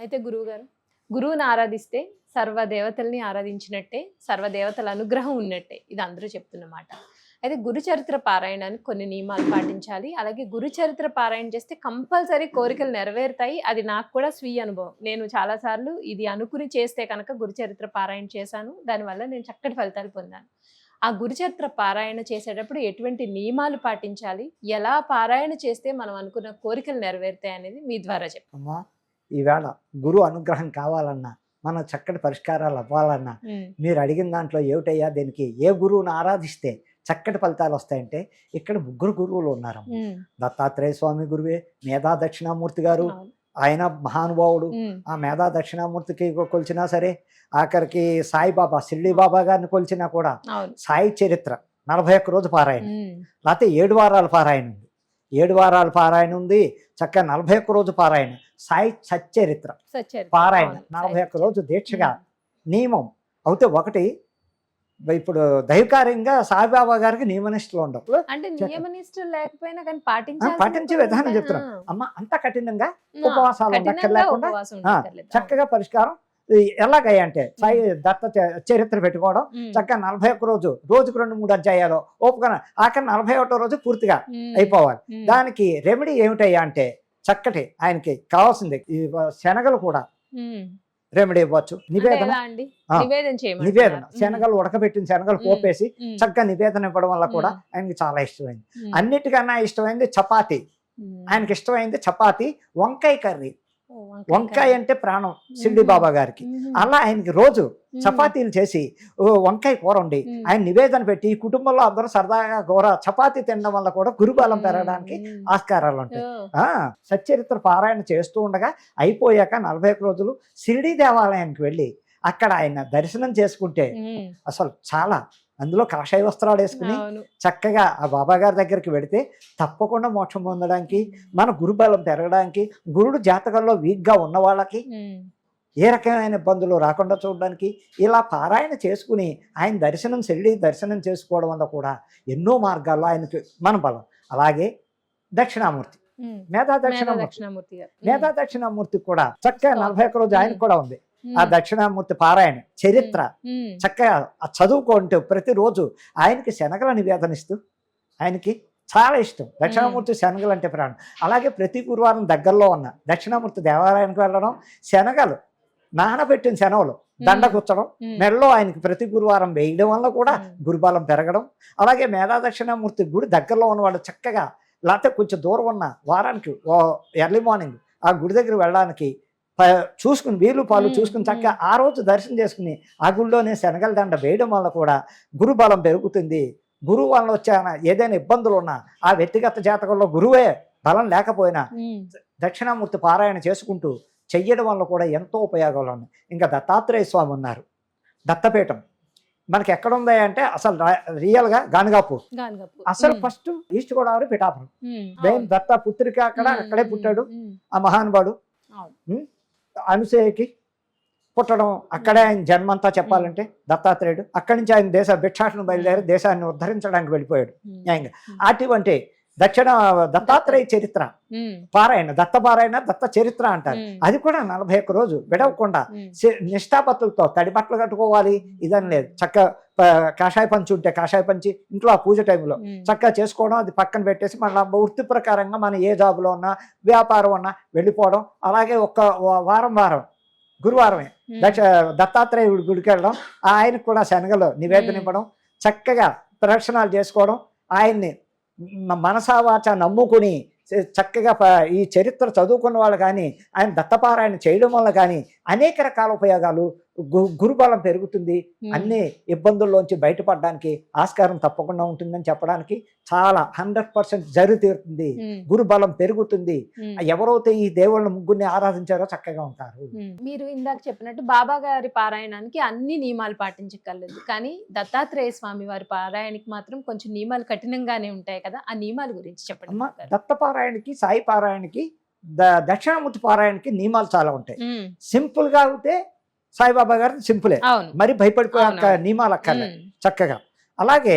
అయితే గురువుగారు, గురువుని ఆరాధిస్తే సర్వదేవతల్ని ఆరాధించినట్టే, సర్వదేవతల అనుగ్రహం ఉన్నట్టే. ఇది అందరూ చెప్తున్నమాట. అయితే గురు చరిత్ర పారాయణానికి కొన్ని నియమాలు పాటించాలి. అలాగే గురు చరిత్ర పారాయణ చేస్తే కంపల్సరీ కోరికలు నెరవేరుతాయి. అది నాకు కూడా స్వీయ అనుభవం. నేను చాలా సార్లు ఇది అనుకుని చేస్తే కనుక గురు చరిత్ర పారాయణ చేశాను. దానివల్ల నేను చక్కటి ఫలితాలు పొందాను. ఆ గురు చరిత్ర పారాయణ చేసేటప్పుడు ఎటువంటి నియమాలు పాటించాలి? ఎలా పారాయణ చేస్తే మనం అనుకున్న కోరికలు నెరవేరుతాయి అనేది మీ ద్వారా చెప్పండి. అమ్మా, ఈవేళ గురువు అనుగ్రహం కావాలన్నా, మన చక్కటి పరిష్కారాలు అవ్వాలన్నా, మీరు అడిగిన దాంట్లో ఏమిటయ్యా దీనికి ఏ గురువుని ఆరాధిస్తే చక్కటి ఫలితాలు వస్తాయంటే, ఇక్కడ ముగ్గురు గురువులు ఉన్నారు. దత్తాత్రేయ స్వామి గురువే, మేధా దక్షిణామూర్తి గారు, ఆయన మహానుభావుడు. ఆ మేధా దక్షిణామూర్తికి కొలిచినా సరే, ఆఖరికి సాయిబాబా షిర్డీ బాబా గారిని కొలిచినా కూడా సాయి చరిత్ర 41 రోజు పారాయణ, లేకపోతే 7 వారాల పారాయణ ఉంది. 7 వారాల పారాయణ ఉంది, చక్కగా 41 రోజు పారాయణ. సాయి సచ్చరిత్ర పారాయణ 41 రోజు దీక్షగా నియమం అవుతే ఒకటి. ఇప్పుడు దైవకార్యంగా సాయిబాబా గారికి నియమనిష్టలు ఉండవు. అంటే నియమనిష్టలు లేకపోయినా కానీ పాటించే విధానం చెప్తున్నాం. అమ్మ, అంత కఠినంగా ఉపవాసాలు లేకుండా చక్కగా పరిష్కారం ఎలాగయ్యా అంటే, సాయి దత్త చరిత్ర పెట్టుకోవడం, చక్కగా 41 రోజు, రోజుకు 2-3 అధ్యాయాలు ఓపుకొని ఆఖరి 41వ రోజు పూర్తిగా అయిపోవాలి. దానికి రెమెడీ ఏమిటయ్యా అంటే, చక్కటి ఆయనకి కావాల్సింది ఈ శనగలు కూడా రెమెడీ ఇవ్వచ్చు. నివేదన శనగలు ఉడకబెట్టిన శనగలు పోపేసి చక్కగా నివేదన ఇవ్వడం వల్ల కూడా ఆయనకి చాలా ఇష్టమైంది. అన్నిటికన్నా ఇష్టమైంది చపాతి. ఆయనకి ఇష్టమైంది చపాతి, వంకాయ కర్రీ. వంకాయ అంటే ప్రాణం షిర్డీ బాబా గారికి. అలా ఆయనకి రోజు చపాతీలు చేసి వంకాయ కూర ఉండి ఆయన నివేదన పెట్టి కుటుంబంలో అందరూ సరదాగా కూర చపాతీ తినడం వల్ల కూడా గురుబలం పెరగడానికి ఆస్కారాలు ఉంటాయి. సచ్చరిత్ర పారాయణ చేస్తూ ఉండగా అయిపోయాక 41 రోజులు షిర్డీ దేవాలయానికి వెళ్ళి అక్కడ ఆయన దర్శనం చేసుకుంటే అసలు చాలా, అందులో కాషాయ వస్త్రాలు వేసుకుని చక్కగా ఆ బాబా గారి దగ్గరికి వెడితే తప్పకుండా మోక్షం పొందడానికి, మన గురుబలం పెరగడానికి, గురుడు జాతకంలో వీక్గా ఉన్న వాళ్ళకి ఏ రకమైన ఇబ్బందులు రాకుండా చూడడానికి ఇలా పారాయణ చేసుకుని ఆయన దర్శనం షిర్డీ దర్శనం చేసుకోవడం వల్ల కూడా ఎన్నో మార్గాల్లో ఆయనకి మన బలం. అలాగే దక్షిణామూర్తి, మేధా దక్షిణామూర్తి కూడా చక్కగా 41 రోజు ఆయన కూడా ఉంది. ఆ దక్షిణామూర్తి పారాయణ చరిత్ర చక్కగా చదువుకుంటూ ప్రతిరోజు ఆయనకి శనగల నివేదనిస్తూ, ఆయనకి చాలా ఇష్టం దక్షిణామూర్తి శనగలు అంటే ప్రాణం. అలాగే ప్రతి గురువారం దగ్గరలో ఉన్న దక్షిణామూర్తి దేవాలయానికి వెళ్ళడం, శనగలు నానబెట్టిన శనగలు దండగుచ్చడం మెడలో ఆయనకి ప్రతి గురువారం వేయడం వల్ల కూడా గురుబలం పెరగడం. అలాగే మేధా దక్షిణామూర్తి గుడి దగ్గరలో ఉన్నవాళ్ళు చక్కగా, లేకపోతే కొంచెం దూరం ఉన్న వారానికి ఎర్లీ మార్నింగ్ ఆ గుడి దగ్గర వెళ్ళడానికి చూసుకుని వీలు పాలు చూసుకుని చక్కగా ఆ రోజు దర్శనం చేసుకుని ఆ గుడిలోనే శనగల దండ వేయడం వల్ల కూడా గురుబలం పెరుగుతుంది. గురువు వల్ల వచ్చే ఏదైనా ఇబ్బందులు ఉన్నా, ఆ వ్యక్తిగత జాతకంలో గురువే బలం లేకపోయినా దక్షిణామూర్తి పారాయణ చేసుకుంటూ చెయ్యడం వల్ల కూడా ఎంతో ఉపయోగాలు ఉన్నాయి. ఇంకా దత్తాత్రేయ స్వామి ఉన్నారు. దత్తపీఠం మనకి ఎక్కడ ఉంది అంటే అసలు రియల్గా గానగాపూర్. అసలు ఫస్ట్ ఈస్ట్ గోదావరి పిఠాపురం. దత్త పుత్రిక అక్కడే పుట్టాడు ఆ మహానుభావుడు. అనసూయకి పుట్టడం అక్కడే ఆయన జన్మంతా చెప్పాలంటే దత్తాత్రేయుడు. అక్కడి నుంచి ఆయన భిక్షాటన బయలుదేరి దేశాన్ని ఉద్ధరించడానికి వెళ్ళిపోయాడు. అటువంటి దత్తాత్రేయ చరిత్ర పారాయణ, దత్త పారాయణ, దత్త చరిత్ర అంటారు. అది కూడా 41 రోజు విడవకుండా నిష్ఠాపత్తులతో తడి బట్టలు కట్టుకోవాలి ఇదని లేదు. చక్క కాషాయ పంచి ఉంటే కాషాయ పంచి ఇంట్లో ఆ పూజ టైంలో చక్కగా చేసుకోవడం, అది పక్కన పెట్టేసి మళ్ళీ వృత్తి ప్రకారంగా మన ఏ జాబులో ఉన్నా వ్యాపారం ఉన్నా వెళ్ళిపోవడం. అలాగే ఒక్క వారం గురువారమే దత్తాత్రేయుడి గుడికి వెళ్ళడం, ఆయనకు కూడా శనగలు నివేదన ఇవ్వడం, చక్కగా ప్రదక్షిణాలు చేసుకోవడం, ఆయన్ని మనసావాచ నమ్ముకుని చక్కగా ఈ చరిత్ర చదువుకున్న వాళ్ళు కానీ ఆయన దత్తపారాయణ చేయడం వల్ల కానీ అనేక రకాల ఉపయోగాలు, గురుబలం పెరుగుతుంది, అన్ని ఇబ్బందుల్లోంచి బయటపడడానికి ఆస్కారం తప్పకుండా ఉంటుందని చెప్పడానికి చాలా 100% జరిగి తీరుతుంది. గురుబలం పెరుగుతుంది. ఎవరైతే ఈ దేవుళ్ళ ముగ్గురిని ఆరాధించారో చక్కగా ఉంటారు. మీరు ఇందాక చెప్పినట్టు బాబా గారి పారాయణానికి అన్ని నియమాలు పాటించగలదు, కానీ దత్తాత్రేయ స్వామి వారి పారాయణకి మాత్రం కొంచెం నియమాలు కఠినంగానే ఉంటాయి కదా, ఆ నియమాల గురించి చెప్పండి. దత్త పారాయణకి, సాయి పారాయణకి, దక్షిణామూర్తి పారాయణకి నియమాలు చాలా ఉంటాయి. సింపుల్ గా అయితే సాయిబాబా గారు సింపులే, మరి భయపడిపోయే నియమాలు అక్కర్లే చక్కగా. అలాగే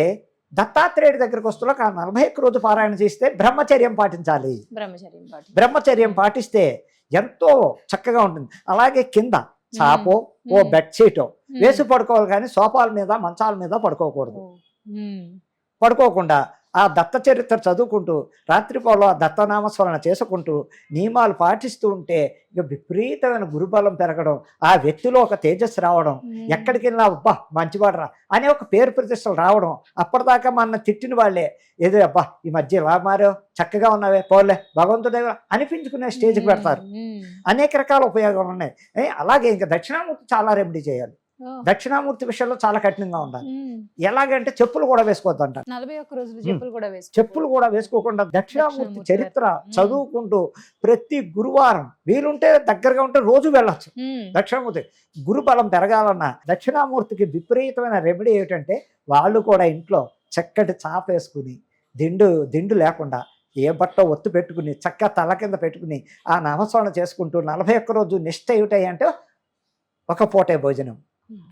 దత్తాత్రేయుడి దగ్గరకు వస్తున్న 41 రోజు పారాయణ చేస్తే బ్రహ్మచర్యం పాటించాలి. బ్రహ్మచర్యం పాటిస్తే ఎంతో చక్కగా ఉంటుంది. అలాగే కింద చాపో ఓ బెడ్షీటో వేసి పడుకోవాలి, కానీ సోఫాల మీద మంచాల మీద పడుకోకూడదు. పడుకోకుండా ఆ దత్త చరిత్ర చదువుకుంటూ రాత్రిపూట ఆ దత్తనామస్మరణ చేసుకుంటూ నియమాలు పాటిస్తూ ఉంటే ఇక విపరీతమైన గురుబలం పెరగడం, ఆ వ్యక్తిలో ఒక తేజస్సు రావడం, ఎక్కడికి వెళ్ళినా అబ్బా మంచివాడరా అనే ఒక పేరు ప్రతిష్టలు రావడం. అప్పటిదాకా మన తిట్టిన వాళ్ళే ఏదో అబ్బా ఈ మధ్య ఇలా మారో చక్కగా ఉన్నావే పోలే భగవంతుడే అనిపించుకునే స్టేజ్కి పెడతారు. అనేక రకాల ఉపయోగాలు ఉన్నాయి. అలాగే ఇంకా దక్షిణామూర్తి చాలా రెమెడీ చేయాలి. దక్షిణామూర్తి విషయంలో చాలా కఠినంగా ఉండాలి. ఎలాగంటే చెప్పులు కూడా వేసుకోవద్దంట. 41 రోజులు చెప్పులు కూడా చెప్పులు కూడా వేసుకోకుండా దక్షిణామూర్తి చరిత్ర చదువుకుంటూ ప్రతి గురువారం వీలుంటే దగ్గరగా ఉంటే రోజు వెళ్ళచ్చు. దక్షిణామూర్తి గురుబలం పెరగాలన్న దక్షిణామూర్తికి విపరీతమైన రెమెడీ ఏమిటంటే వాళ్ళు కూడా ఇంట్లో చక్కటి చాప వేసుకుని దిండు లేకుండా ఏ బట్ట ఒత్తు పెట్టుకుని చక్కగా తల కింద పెట్టుకుని ఆ నామస్మరణ చేసుకుంటూ 41 రోజు నిష్ట ఏమిటాయి అంటే ఒక పూటే భోజనం,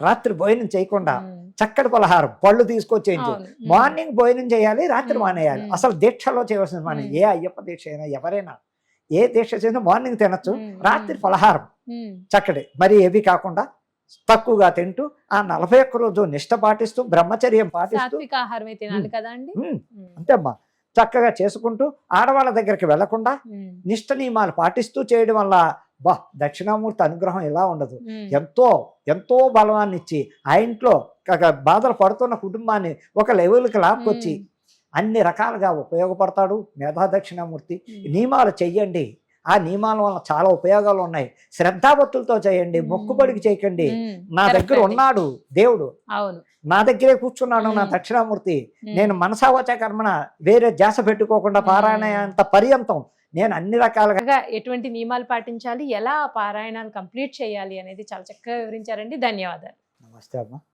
రాత్రి భోజనం చేయకుండా చక్కటి పలహారం పళ్ళు తీసుకొచ్చేయించు. మార్నింగ్ భోజనం చేయాలి, రాత్రి మానేయాలి. అసలు దీక్షలో చేయవలసింది మనం ఏ అయ్యప్ప దీక్ష అయినా ఎవరైనా ఏ దీక్ష చేసినా మార్నింగ్ తినచ్చు, రాత్రి పలహారం చక్కటి మరి ఏవి కాకుండా తక్కువగా తింటూ ఆ 41 రోజు నిష్ట పాటిస్తూ బ్రహ్మచర్యం పాటిస్తూ అంతే అమ్మా చక్కగా చేసుకుంటూ ఆడవాళ్ళ దగ్గరికి వెళ్లకుండా నిష్ట నియమాలు పాటిస్తూ చేయడం వల్ల బా దక్షిణామూర్తి అనుగ్రహం ఇలా ఉండదు. ఎంతో ఎంతో బలవాన్ని ఇచ్చి ఆ ఇంట్లో బాధలు పడుతున్న కుటుంబాన్ని ఒక లెవెల్కి లాక్కొచ్చి అన్ని రకాలుగా ఉపయోగపడతాడు మేధా దక్షిణామూర్తి. నియమాలు చెయ్యండి, ఆ నియమాల వల్ల చాలా ఉపయోగాలు ఉన్నాయి. శ్రద్ధాభక్తులతో చేయండి, మొక్కుబడికి చేయకండి. నా దగ్గర ఉన్నాడు దేవుడు, నా దగ్గరే కూర్చున్నాడు నా దక్షిణామూర్తి, నేను మనసావచ కర్మణ వేరే ధ్యాస పెట్టుకోకుండా పారాయణ అంత పర్యంతం నేను అన్ని రకాలుగా ఎటువంటి నియమాలు పాటించాలి, ఎలా పారాయణాలు కంప్లీట్ చేయాలి అనేది చాలా చక్కగా వివరించారండి. ధన్యవాదాలు. నమస్తే అమ్మా.